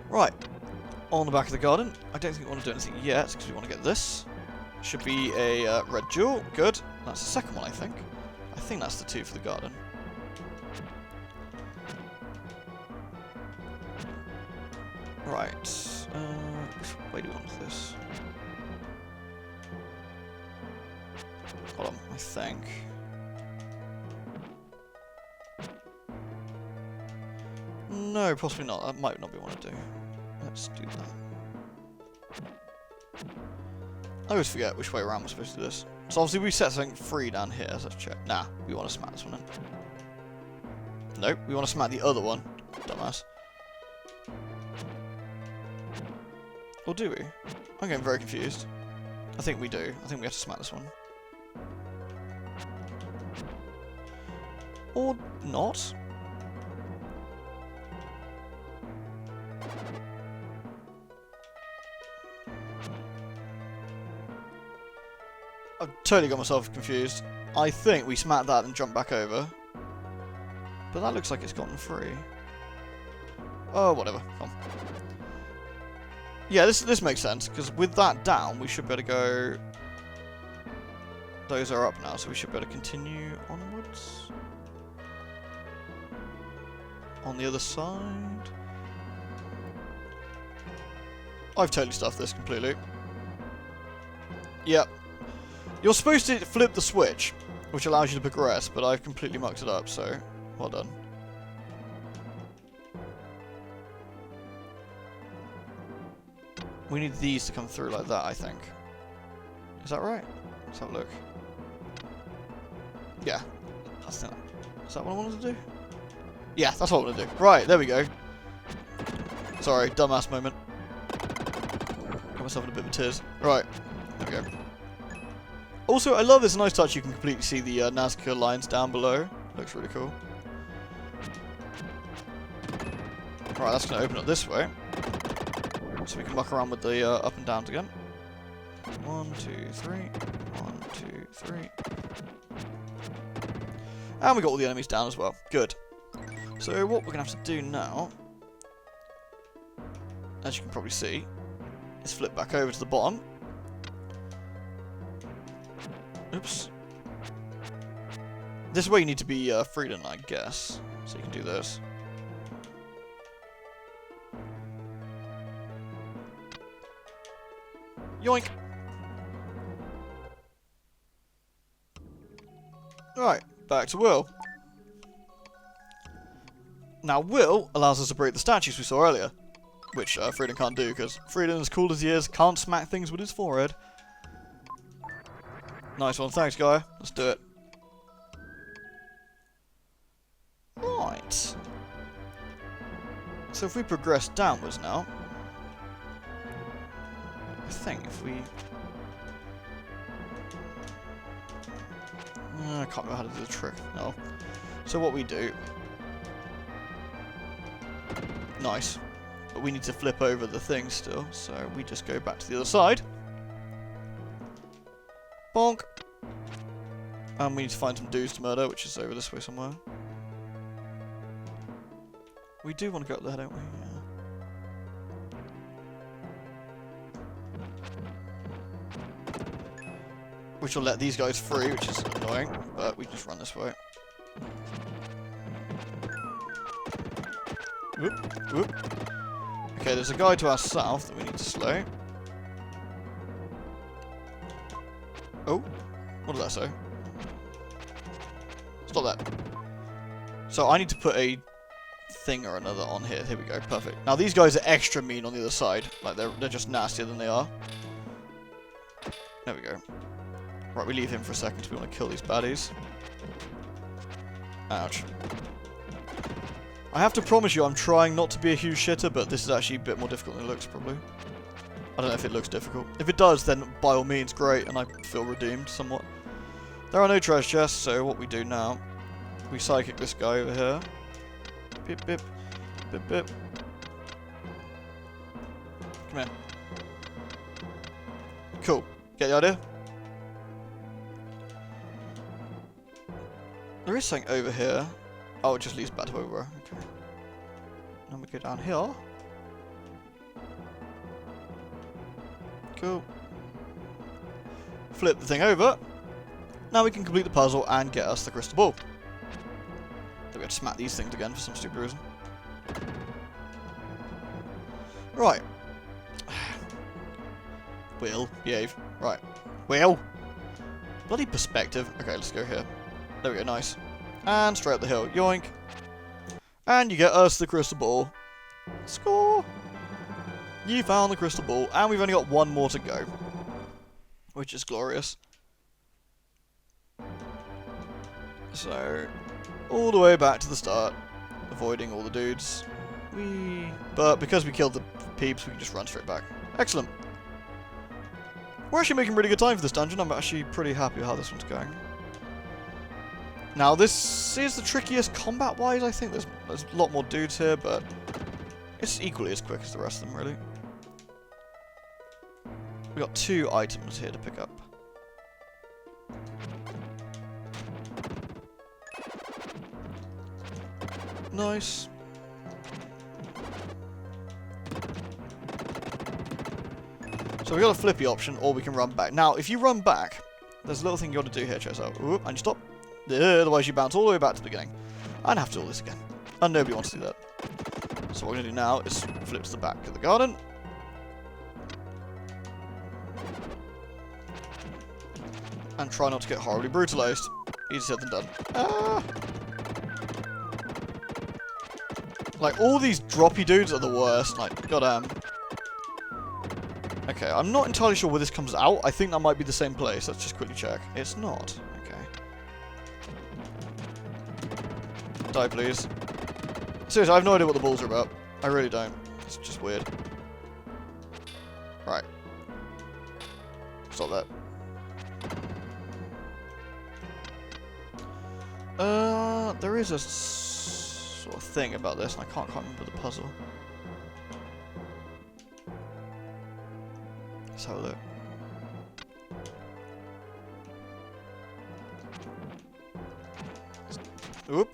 Right. On the back of the garden. I don't think we want to do anything yet, because we want to get this. Should be a red jewel. Good. That's the second one, I think. I think that's the 2 for the garden. Right. Which way do we want this? Hold on, I think. No, possibly not. That might not be what I want to do. Let's do that. I always forget which way around we're supposed to do this. So obviously we set something free down here, so let's check. Nah, we want to smack this one in. Nope, we want to smack the other one. Dumbass. Or do we? I'm getting very confused. I think we do. I think we have to smack this one. Or not? I've totally got myself confused. I think we smack that and jump back over. But that looks like it's gotten free. Oh, whatever. Come on. Yeah, this makes sense, because with that down, we should be able to go... Those are up now, so we should be able to continue onwards. On the other side. I've totally stuffed this completely. Yep. You're supposed to flip the switch, which allows you to progress, but I've completely mucked it up, so well done. We need these to come through like that, I think. Is that right? Let's have a look. Yeah. Is that what I wanted to do? Yeah, that's what I want to do. Right, there we go. Sorry, dumbass moment. Got myself in a bit of tears. Right, there we go. Also, I love this nice touch. You can completely see the Nazca lines down below. Looks really cool. Right, that's going to open up this way. So we can muck around with the up and downs again. 1, 2, 3. 1, 2, 3. And we got all the enemies down as well. Good. So what we're going to have to do now, as you can probably see, is flip back over to the bottom. Oops. This is where you need to be Freedom, I guess. So you can do this. Yoink! Right, back to Will. Now, Will allows us to break the statues we saw earlier, which Freedom can't do, because Freedom, as cool as he is, can't smack things with his forehead. Nice one, thanks, Gaia. Let's do it. Right. So if we progress downwards now, I think if we... I can't remember how to do the trick. No. So what we do... Nice. But we need to flip over the thing still, so we just go back to the other side. Bonk. And we need to find some dudes to murder, which is over this way somewhere. We do want to go up there, don't we? Yeah. Which will let these guys free, which is annoying, but we can just run this way. Whoop, whoop. Okay, there's a guy to our south that we need to slay. Oh, what did that say? Stop that. So I need to put a thing or another on here. Here we go, perfect. Now these guys are extra mean on the other side. Like they're just nastier than they are. There we go. Right, we leave him for a second because we want to kill these baddies. Ouch. I have to promise you I'm trying not to be a huge shitter, but this is actually a bit more difficult than it looks, probably. I don't know if it looks difficult. If it does, then by all means, great, and I feel redeemed somewhat. There are no treasure chests, so what we do now, we psychic this guy over here. Bip, bip, bip, bip. Come here. Cool. Get the idea? There is something over here. Oh, it just leads back to where we were. Okay. Then we go down here. Cool. Flip the thing over. Now we can complete the puzzle and get us the crystal ball. Then we have to smack these things again for some stupid reason. Right. Will, behave. Right. Will. Bloody perspective. Okay, let's go here. There we go, nice. And straight up the hill. Yoink. And you get us the crystal ball. Score! You found the crystal ball, and we've only got one more to go. Which is glorious. So, all the way back to the start. Avoiding all the dudes. But because we killed the peeps, we can just run straight back. Excellent. We're actually making really good time for this dungeon. I'm actually pretty happy with how this one's going. Now, this is the trickiest combat-wise, I think. There's a lot more dudes here, but it's equally as quick as the rest of them, really. We got 2 items here to pick up. Nice. So we got a flippy option, or we can run back. Now, if you run back, there's a little thing you got to do here, check this out. Oop, and you stop. Otherwise you bounce all the way back to the beginning. And have to do all this again. And nobody wants to do that. So what we're going to do now is flip to the back of the garden. And try not to get horribly brutalized. Easier said than done. Ah! Like, all these droppy dudes are the worst. Like, goddamn. Okay, I'm not entirely sure where this comes out. I think that might be the same place. Let's just quickly check. It's not. Okay. Die, please. Seriously, I have no idea what the balls are about. I really don't. It's just weird. Right. Stop that. There is a sort of thing about this, and I can't remember the puzzle. Let's have a look. Oop.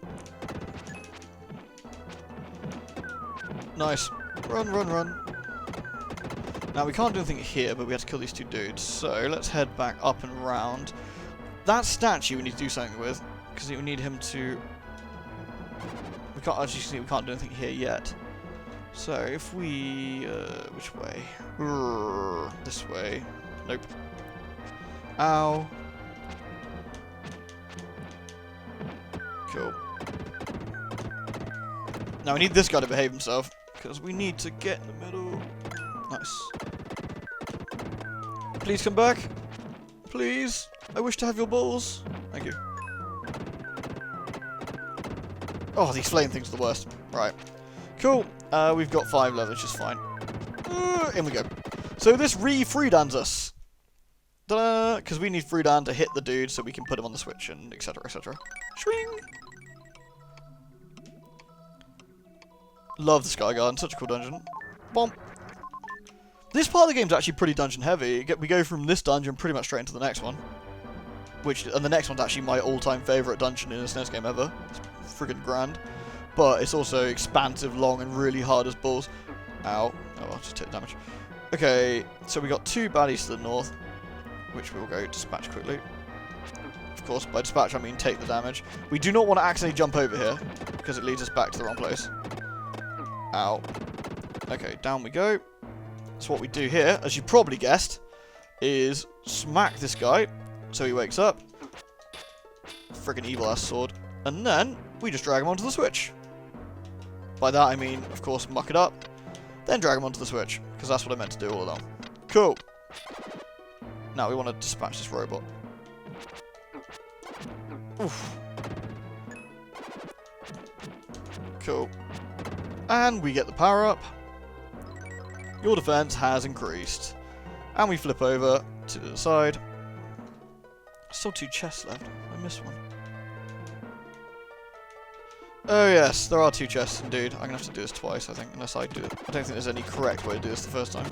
Nice. Run, run, run. Now, we can't do anything here, but we have to kill these 2 dudes. So, let's head back up and round. That statue we need to do something with, because we need him to... We can't actually see, we can't do anything here yet. So, if we... which way? This way. Nope. Ow. Cool. Now we need this guy to behave himself, because we need to get in the middle. Nice. Please come back. Please. I wish to have your balls. Thank you. Oh, these flame things are the worst. Right. Cool. We've got 5 levels, which is fine. In we go. So this re-freedan's us. Ta-da! Because we need freedan to hit the dude so we can put him on the switch and etc, etc. Swing! Love the Sky Garden, such a cool dungeon. Bomb! This part of the game's actually pretty dungeon heavy. We go from this dungeon pretty much straight into the next one. And the next one's actually my all-time favourite dungeon in a SNES game ever. It's friggin' grand. But it's also expansive, long, and really hard as balls. Ow. Oh, I'll just take damage. Okay, so we got 2 baddies to the north, which we will go dispatch quickly. Of course, by dispatch I mean take the damage. We do not want to accidentally jump over here, because it leads us back to the wrong place. Ow. Okay, down we go. So what we do here, as you probably guessed, is smack this guy, so he wakes up. Friggin' evil-ass sword. And then, we just drag him onto the switch. By that I mean, of course, muck it up, then drag him onto the switch, because that's what I meant to do all along. Cool. Now we want to dispatch this robot. Oof. Cool. And we get the power up. Your defense has increased. And we flip over to the side. Still 2 chests left. I missed one. Oh yes, there are 2 chests indeed. I'm going to have to do this twice, I think, unless I do it. I don't think there's any correct way to do this the first time.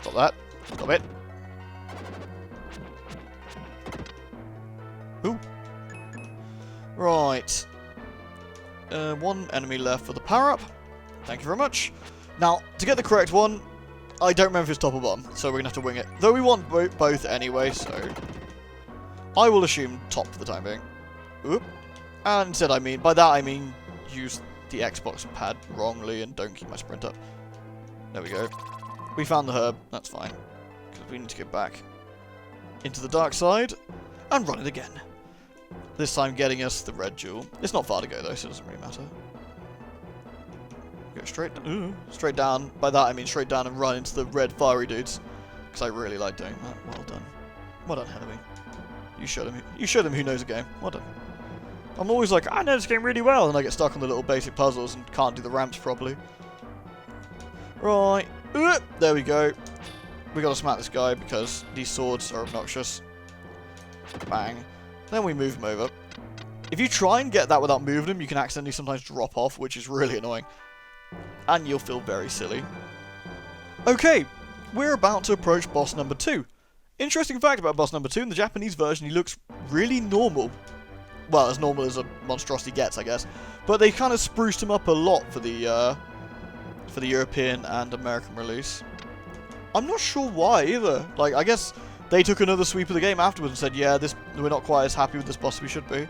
Stop that. Stop it. Ooh. Right. 1 enemy left for the power-up. Thank you very much. Now, to get the correct one, I don't remember if it's top or bottom, so we're going to have to wing it. Though we want both anyway, so I will assume top for the time being. Oop. And instead, by that I mean use the Xbox pad wrongly and don't keep my sprint up. There we go. We found the herb. That's fine. Because we need to get back into the dark side and run it again. This time getting us the red jewel. It's not far to go though, so it doesn't really matter. Go straight down. By that I mean straight down and run into the red fiery dudes. Because I really like doing that. Well done. Well done, Hellamy. You showed him who knows a game. Well done. I'm always like, I know this game really well, and I get stuck on the little basic puzzles and can't do the ramps properly. Right. There we go. We gotta smack this guy because these swords are obnoxious. Bang. Then we move him over. If you try and get that without moving him, you can accidentally sometimes drop off, which is really annoying. And you'll feel very silly. Okay, we're about to approach boss number 2. Interesting fact about boss number 2, in the Japanese version, he looks really normal. Well, as normal as a monstrosity gets, I guess. But they kind of spruced him up a lot for the European and American release. I'm not sure why either. Like, I guess they took another sweep of the game afterwards and said, yeah, we're not quite as happy with this boss as we should be.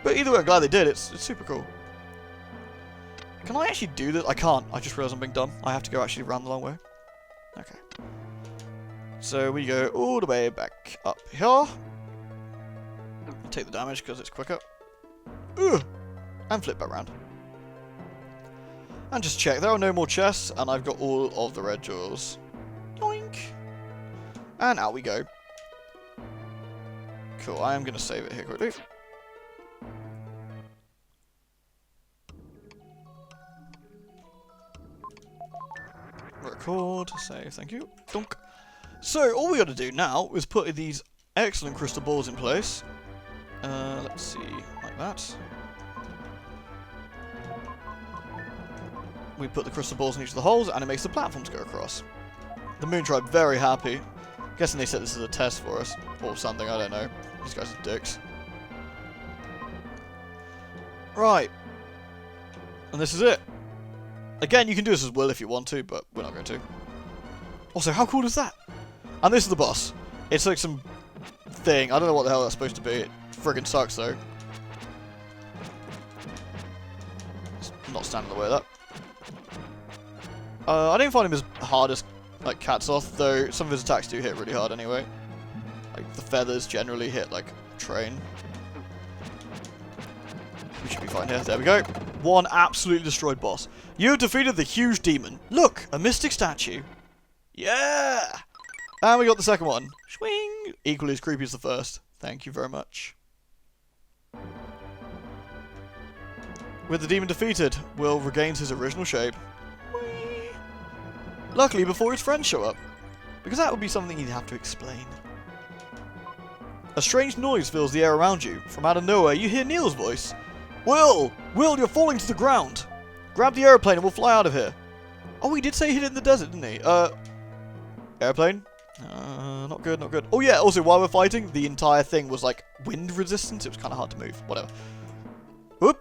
But either way, I'm glad they did. It's super cool. Can I actually do this? I can't. I just realised I'm being dumb. I have to go actually around the long way. Okay. So we go all the way back up here. Take the damage because it's quicker. Ugh. And flip back around. And just check. There are no more chests, and I've got all of the red jewels. Yoink. And out we go. Cool. I am going to save it here quickly. Record. Save. Thank you. Dunk. So, all we got to do now is put these excellent crystal balls in place. Let's see, like that. We put the crystal balls in each of the holes, and it makes the platforms go across. The Moon Tribe very happy. Guessing they set this as a test for us, or something, I don't know. These guys are dicks. Right. And this is it. Again, you can do this as well if you want to, but we're not going to. Also, how cool is that? And this is the boss. It's like some thing. I don't know what the hell that's supposed to be. It friggin' sucks, though. Let's not stand in the way of that. I didn't find him as hard as, like, Katsoth, though some of his attacks do hit really hard anyway. Like, the feathers generally hit like a train. We should be fine here. There we go. One absolutely destroyed boss. You have defeated the huge demon. Look, a mystic statue. Yeah! And we got the second one. Swing! Equally as creepy as the first. Thank you very much. With the demon defeated, Will regains his original shape. Whee! Luckily, before his friends show up. Because that would be something he'd have to explain. A strange noise fills the air around you. From out of nowhere, you hear Neil's voice. Will! Will, you're falling to the ground! Grab the airplane and we'll fly out of here. Oh, he did say he hid it in the desert, didn't he? Airplane? Not good, not good. Oh yeah, also, while we're fighting, the entire thing was, like, wind resistance. It was kind of hard to move. Whatever. Whoop!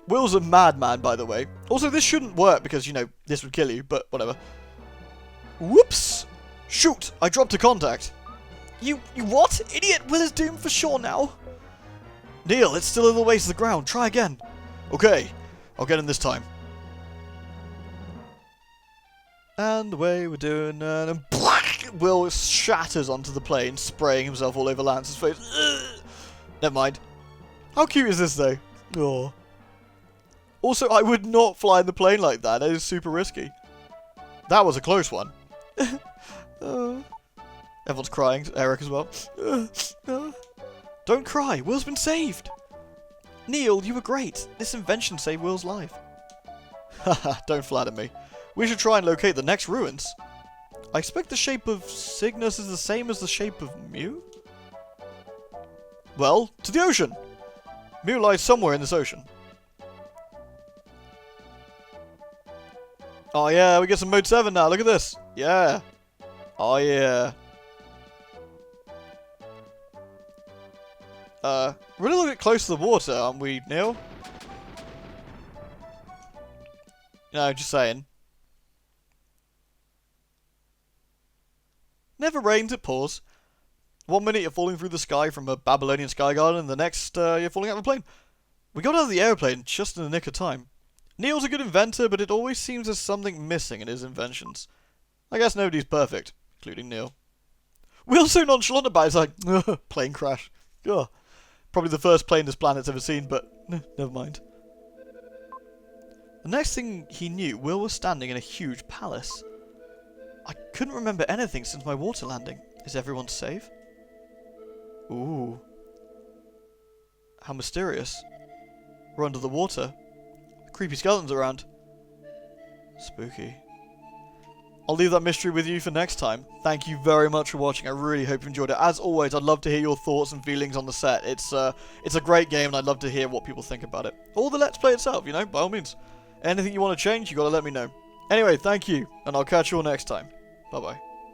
Will's a madman, by the way. Also, this shouldn't work because, you know, this would kill you, but whatever. Whoops! Shoot! I dropped a contact. You what? Idiot! Will is doomed for sure now. Neil, it's still a little ways to the ground. Try again. Okay. I'll get him this time. And the way we're doing it, and Will shatters onto the plane, spraying himself all over Lance's face. Ugh. Never mind. How cute is this, though? Oh. Also, I would not fly in the plane like that. That is super risky. That was a close one. Everyone's crying. Eric as well. Don't cry. Will's been saved. Neil, you were great. This invention saved Will's life. Haha, don't flatter me. We should try and locate the next ruins. I expect the shape of Cygnus is the same as the shape of Mew? Well, to the ocean! Mew lies somewhere in this ocean. Oh yeah, we get some Mode 7 now, look at this! Yeah! Oh yeah! We're a little bit close to the water, aren't we, Neil? No, just saying. Never rains, it pours. 1 minute you're falling through the sky from a Babylonian sky garden, and the next you're falling out of a plane. We got out of the airplane just in the nick of time. Neil's a good inventor, but it always seems there's something missing in his inventions. I guess nobody's perfect, including Neil. Will's so nonchalant about it, it's like, plane crash. Ugh. Probably the first plane this planet's ever seen, but never mind. The next thing he knew, Will was standing in a huge palace. I couldn't remember anything since my water landing. Is everyone safe? Ooh. How mysterious. We're under the water. Creepy skeletons around. Spooky. I'll leave that mystery with you for next time. Thank you very much for watching. I really hope you enjoyed it. As always, I'd love to hear your thoughts and feelings on the set. It's a great game, and I'd love to hear what people think about it. Or the Let's Play itself, you know, by all means. Anything you want to change, you gotta let me know. Anyway, thank you, and I'll catch you all next time. Bye-bye.